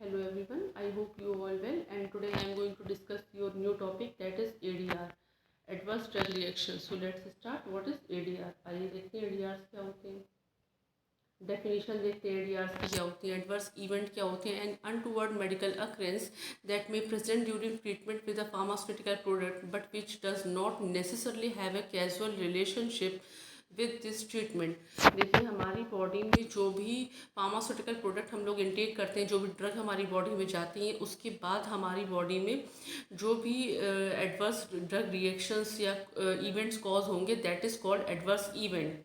Hello everyone, I hope you all well, and today I am going to discuss your new topic, that is ADR, Adverse Drug Reaction. So let's start. What is ADR? आइए देखते हैं ADRs क्या होते हैं. Definition देखते हैं ADRs की क्या होती है. Adverse event क्या होते हैं? An untoward medical occurrence that may present during treatment with a pharmaceutical product but which does not necessarily have a causal relationship with this treatment. देखिए, हमारी बॉडी में जो भी फार्मास्यूटिकल प्रोडक्ट हम लोग इनटेक करते हैं, जो भी ड्रग हमारी बॉडी में जाती हैं, उसके बाद हमारी बॉडी में जो भी एडवर्स ड्रग रिएक्शंस या इवेंट्स कॉज होंगे, that is called adverse event.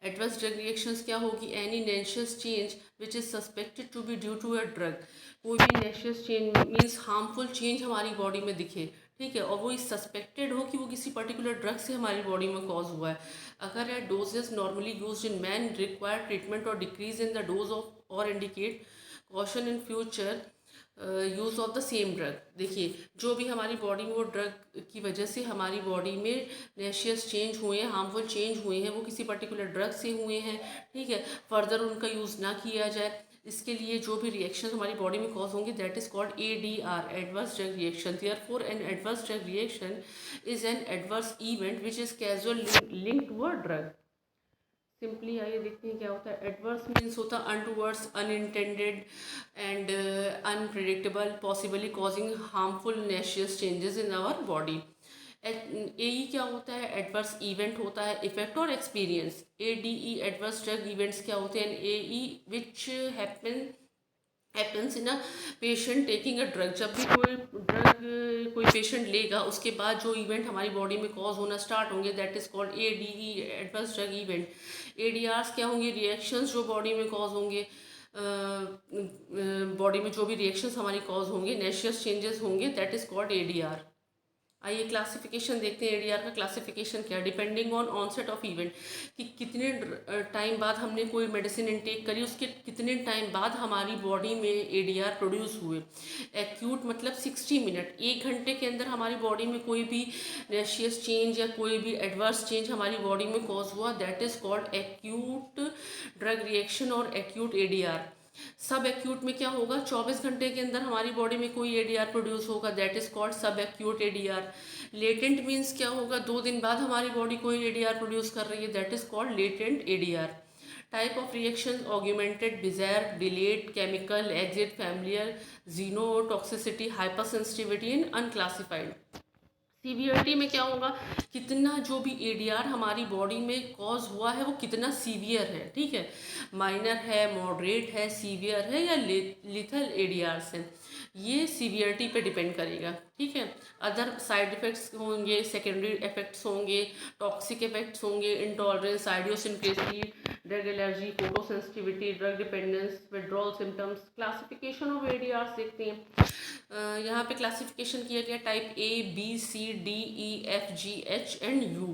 Adverse drug reactions क्या होगी? Any noxious change which is suspected to be due to a drug. कोई भी noxious change means harmful change हमारी बॉडी में दिखे, ठीक है, और वो सस्पेक्टेड हो कि वो किसी पर्टिकुलर ड्रग से हमारी बॉडी में कॉज हुआ है. अगर at doses normally used in man require treatment और decrease in the dose of और indicate caution in future use of the same drug. देखिए, जो भी हमारी बॉडी में वो ड्रग की वजह से हमारी बॉडी में नेशियस चेंज हुए हैं, हार्मफुल चेंज हुए हैं, वो किसी पर्टिकुलर ड्रग से हुए हैं, ठीक है, फर्दर उनका यूज़ ना किया जाए. इसके लिए जो भी रिएक्शन हमारी बॉडी में कॉज होंगे, that is called ADR, adverse drug reaction. Therefore an adverse drug reaction is an adverse event which is causal link to a drug. Simply आइए देखते हैं क्या होता है. एडवर्स मीन्स होता है untowards, unintended and unpredictable, possibly causing harmful noxious changes in our body. AE क्या होता है? एडवर्स इवेंट होता है, इफेक्ट और experience. ADE adverse drug events क्या होते हैं? AE which happens in a patient taking a drug. जब भी कोई ड्रग कोई पेशेंट लेगा, उसके बाद जो इवेंट हमारी बॉडी में कॉज होना स्टार्ट होंगे, that is called ADE, adverse drug event. ADRs क्या होंगे? रिएक्शंस जो बॉडी में कॉज होंगे, बॉडी में जो भी रिएक्शंस हमारी कॉज होंगे, नेशियस चेंजेस होंगे, दैट इज़ कॉल्ड ADR. आइए क्लासिफिकेशन देखते हैं. ADR का क्लासिफिकेशन क्या है? Depending on onset of event, कि कितने टाइम बाद हमने कोई मेडिसिन इनटेक करी, उसके कितने टाइम बाद हमारी बॉडी में ADR प्रोड्यूस हुए. एक्यूट मतलब 60 मिनट, 1 घंटे के अंदर हमारी बॉडी में कोई भी नेशियस चेंज या कोई भी एडवर्स चेंज हमारी बॉडी में कॉज हुआ, that is called acute drug reaction और एक्यूट ADR. सब एक्यूट में क्या होगा? 24 घंटे के अंदर हमारी बॉडी में कोई ADR प्रोड्यूस होगा, दैट इज कॉल्ड सब एक्यूट ADR. लेटेंट मीन्स क्या होगा? 2 दिन बाद हमारी बॉडी कोई ADR प्रोड्यूस कर रही है, that is called latent ADR. Type of reaction: augmented, desire, delayed, chemical, exit, familiar, genotoxicity, hyper sensitivity and unclassified. Severity में क्या होगा? कितना जो भी ADR हमारी बॉडी में कॉज हुआ है वो कितना सीवियर है, ठीक है, माइनर है, मॉडरेट है, सीवियर है या लिथल ADRs हैं. ये सीवियरिटी पे डिपेंड करेगा, ठीक है. अदर साइड इफ़ेक्ट्स होंगे, सेकेंडरी इफेक्ट्स होंगे, टॉक्सिक इफेक्ट्स होंगे, intolerance, idiosyncrasy, drug allergy, photo sensitivity, drug dependence, withdrawal symptoms. Classification of ADRs देखते हैं. यहाँ पे क्लासिफिकेशन किया गया type A, B, C, D, E, F, G, H and U.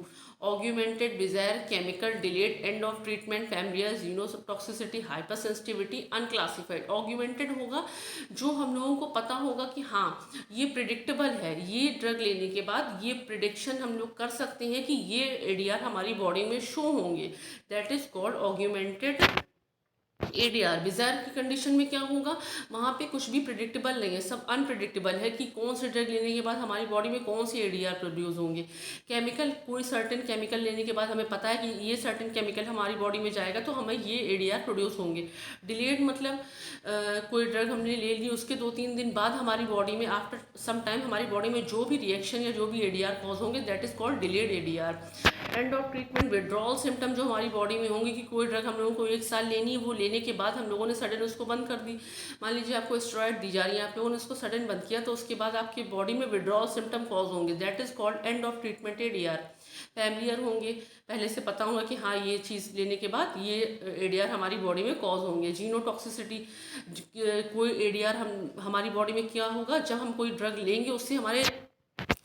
Augmented, bizarre, chemical, delayed, end of treatment, familial, genotoxicity, hyper sensitivity, unclassified. Augmented होगा जो हम लोगों को पता होगा कि हाँ ये प्रिडिक्टेबल है, ये ड्रग लेने के बाद ये प्रिडिक्शन हम लोग कर सकते हैं कि ये ADR हमारी बॉडी में शो होंगे, that is called augmented ADR. Desire की कंडीशन में क्या होगा? वहाँ पे कुछ भी प्रिडिक्टेबल नहीं है, सब अनप्रिडिक्टेबल है कि कौन से ड्रग लेने के बाद हमारी बॉडी में कौन सी ADR प्रोड्यूस होंगे. केमिकल, कोई सर्टेन केमिकल लेने के बाद हमें पता है कि ये सर्टेन केमिकल हमारी बॉडी में जाएगा तो हमें ये ADR प्रोड्यूस होंगे. डिलेड मतलब कोई ड्रग हमने ले ली, उसके 2-3 दिन बाद हमारी बॉडी में आफ्टर सम टाइम हमारी बॉडी में जो भी रिएक्शन या जो भी ADR कॉज होंगे, that is called delayed ADR. And of treatment, withdrawal symptom जो हमारी बॉडी में होंगे कि कोई ड्रग हम लोगों को 1 साल लेनी है, वो लेने के बाद हम लोगों ने सडन उसको बंद कर दी. मान लीजिए आपको स्टेरॉइड दी जा रही है, आप लोगों ने उसको सडन बंद किया, तो उसके बाद आपकी बॉडी में विड्रॉल सिम्टम कॉज होंगे, that is called end of treatment ADR. Familiar होंगे, पहले से पता होगा कि हाँ ये चीज़ लेने के बाद ये ADR हमारी बॉडी में कॉज होंगे. जीनोटॉक्सिसिटी, कोई ADR हमारी बॉडी में क्या होगा? जब हम कोई ड्रग लेंगे उससे हमारे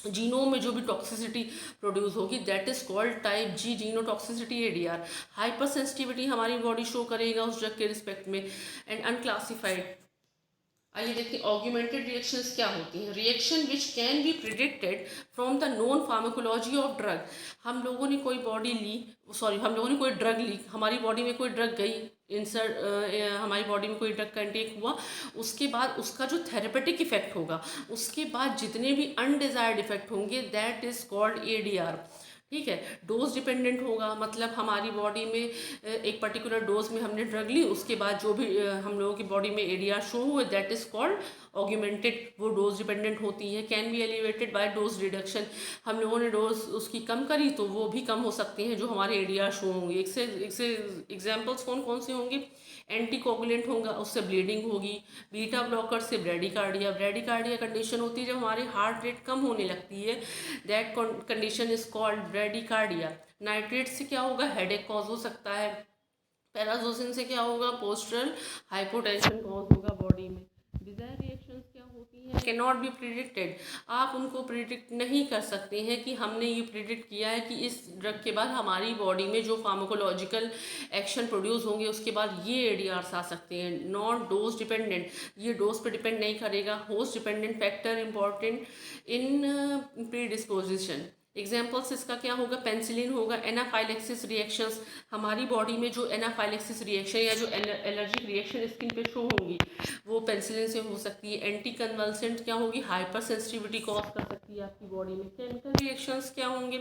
जीनोम में जो भी टॉक्सिसिटी प्रोड्यूस होगी, that is called type G genotoxicity ADR. Hyper sensitivity हमारी बॉडी शो करेगा उस ड्रग के रिस्पेक्ट में. And unclassified. आइए देखते हैं ऑग्यूमेंटेड रिएक्शंस क्या होती हैं. Reaction which can be predicted from the known pharmacology of drug. हम लोगों ने कोई ड्रग ली, हमारी बॉडी में कोई ड्रग गई, इंसर्ट हमारी बॉडी में कोई ड्रग का इंटेक हुआ, उसके बाद उसका जो थेरेपेटिक इफेक्ट होगा, उसके बाद जितने भी अनडिजायर्ड इफेक्ट होंगे, दैट इज कॉल्ड ADR। ठीक है, डोज डिपेंडेंट होगा, मतलब हमारी बॉडी में एक पर्टिकुलर डोज में हमने ड्रग ली, उसके बाद जो भी हम लोगों की बॉडी में ADR शो हुए, दैट इज कॉल्ड ऑग्यूमेंटेड, वो डोज डिपेंडेंट होती है। Can be elevated by dose reduction, हम लोगों ने डोज उसकी कम करी तो वो भी कम हो सकते हैं जो हमारे ADR शो होंगे। एक से एग्जाम्पल्स कौन कौन से होंगे? एंटीकोगुलेंट होगा, उससे ब्लीडिंग होगी। बीटा ब्लॉकर से ब्रेडिकार्डिया, ब्रेडिकार्डिया कंडीशन होती है जब हमारी हार्ट रेट कम होने लगती है, that condition is called bradycardia. Nitrate से क्या होगा? हेडेक कॉज हो सकता है। पैराजोसिन से क्या होगा? पोस्टरल हाइपोटेंशन कॉज होगा बॉडी में। डिजायर रिएक्शंस क्या होती हैं? कैन नॉट बी प्रिडिक्टेड, आप उनको प्रिडिक्ट नहीं कर सकते हैं कि हमने ये प्रिडिक्ट किया है कि इस ड्रग के बाद हमारी बॉडी में जो फार्माकोलॉजिकल एक्शन प्रोड्यूस होंगे उसके बाद ये ADRs आ सकते हैं। नॉट डोज डिपेंडेंट, ये डोज पे डिपेंड नहीं करेगा। Host dependent factor important in predisposition. Examples इसका क्या होगा? पेंसिलिन होगा। एनाफाइलेक्सिस रिएक्शंस, हमारी बॉडी में जो एनाफाइलेक्सिस रिएक्शन या जो एलर्जिक रिएक्शन स्किन पे शो होंगी वो पेंसिलिन से हो सकती है। एंटी कन्वल्सेंट क्या होगी? हाइपर सेंसिटिविटी कॉज कर सकती है आपकी बॉडी में। केमिकल रिएक्शंस क्या होंगे?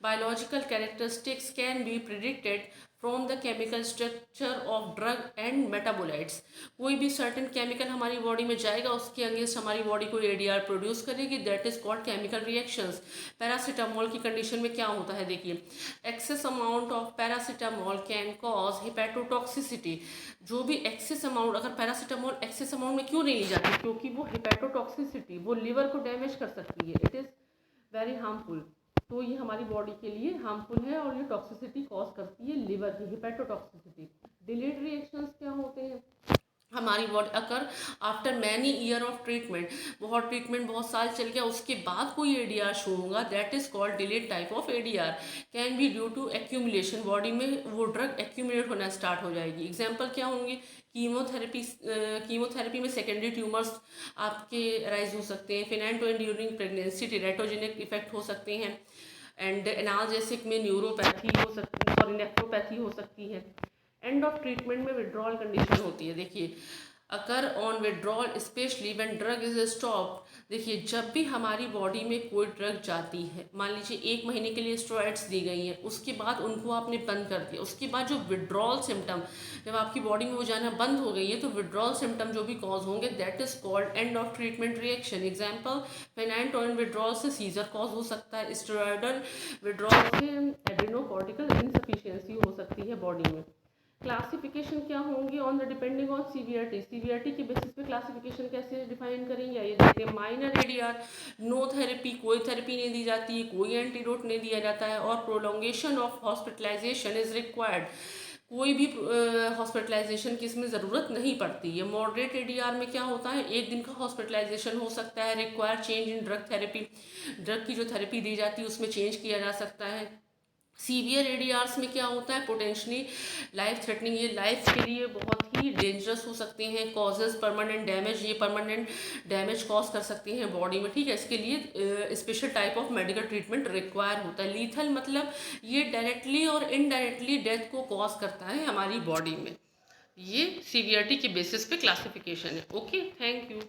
Biological characteristics can be predicted from the chemical structure of drug and metabolites, कोई भी सर्टेन केमिकल हमारी बॉडी में जाएगा उसके अगेंस्ट हमारी बॉडी कोई ADR प्रोड्यूस करेगी, that is called chemical reactions. Paracetamol की कंडीशन में क्या होता है? देखिए, excess amount of paracetamol can cause hepatotoxicity. जो भी एक्सेस अमाउंट, अगर पैरासीटामोल एक्सेस अमाउंट में क्यों नहीं ली जाती? क्योंकि वो हेपेटोटॉक्सिसिटी, वो लिवर को डैमेज कर सकती है, इट इज़ वेरी हार्मफुल। तो ये हमारी बॉडी के लिए हार्मफुल है और ये टॉक्सिसिटी कॉज करती है लिवर की, हिपेटोटॉक्सिसिटी। डिलेड रिएक्शंस क्या होते हैं? हमारी बॉडी अगर after many year of treatment, बहुत साल चल गया उसके बाद कोई ADR शो होगा, that is called delayed type of ADR। Can be due to accumulation, body में वो ड्रग एक्यूमुलेट होना स्टार्ट हो जाएगी। एग्जाम्पल क्या होंगे? कीमोथेरेपी में सेकेंडरी ट्यूमर्स आपके राइज हो सकते हैं। फिनाइटोइन ड्यूरिंग प्रेगनेंसी टेराटोजेनिक इफेक्ट हो सकते हैं। एंड एनाल्जेसिक में न्यूरोपैथी हो सकती है, सॉरी नेफ्रोपैथी हो सकती है। एंड ऑफ ट्रीटमेंट में विड्रॉल कंडीशन होती है। देखिए, occur on withdrawal specially when drug is stop, देखिए जब भी हमारी बॉडी में कोई ड्रग जाती है, मान लीजिए 1 महीने के लिए स्टेरॉइड्स दी गई हैं, उसके बाद उनको आपने बंद कर दिया, उसके बाद जो विड्रॉल सिम्टम, जब आपकी बॉडी में वो जाना बंद हो गई है तो विड्रॉल सिम्टम जो भी कॉज होंगे, that is called end of treatment reaction. Example, phenytoin withdrawal से सीजर कॉज हो सकता है, स्टेरॉयडल विड्रॉल से एड्रेनोकॉर्टिकल इनसफिशियंसी हो सकती है बॉडी में। क्लासिफिकेशन क्या होंगी? On the depending on severity, severity के बेसिस पे क्लासिफिकेशन कैसे डिफाइन करेंगे? ये देखते हैं। माइनर ADR, नो थेरेपी, कोई थेरेपी नहीं दी जाती है, कोई एंटीडोट नहीं दिया जाता है, और prolongation of hospitalization is required, कोई भी हॉस्पिटलाइजेशन की इसमें ज़रूरत नहीं पड़ती है। मॉडरेट ADR में क्या होता है? 1 दिन का हॉस्पिटलाइजेशन हो सकता है। Require change in drug therapy, drug की जो थेरेपी दी जाती है उसमें चेंज किया जा सकता है। सीवियर ADRs में क्या होता है? पोटेंशली लाइफ थ्रेटनिंग, ये लाइफ के लिए बहुत ही डेंजरस हो सकते हैं। कॉजेज परमानेंट डैमेज, ये परमानेंट डैमेज कॉज कर सकते हैं बॉडी में। ठीक है, इसके लिए special type of medical treatment require होता है। लीथल मतलब ये डायरेक्टली और इनडायरेक्टली डेथ को कॉज करता है हमारी बॉडी में। ये सीवियरिटी के बेसिस पे क्लासिफिकेशन है। Okay, thank you.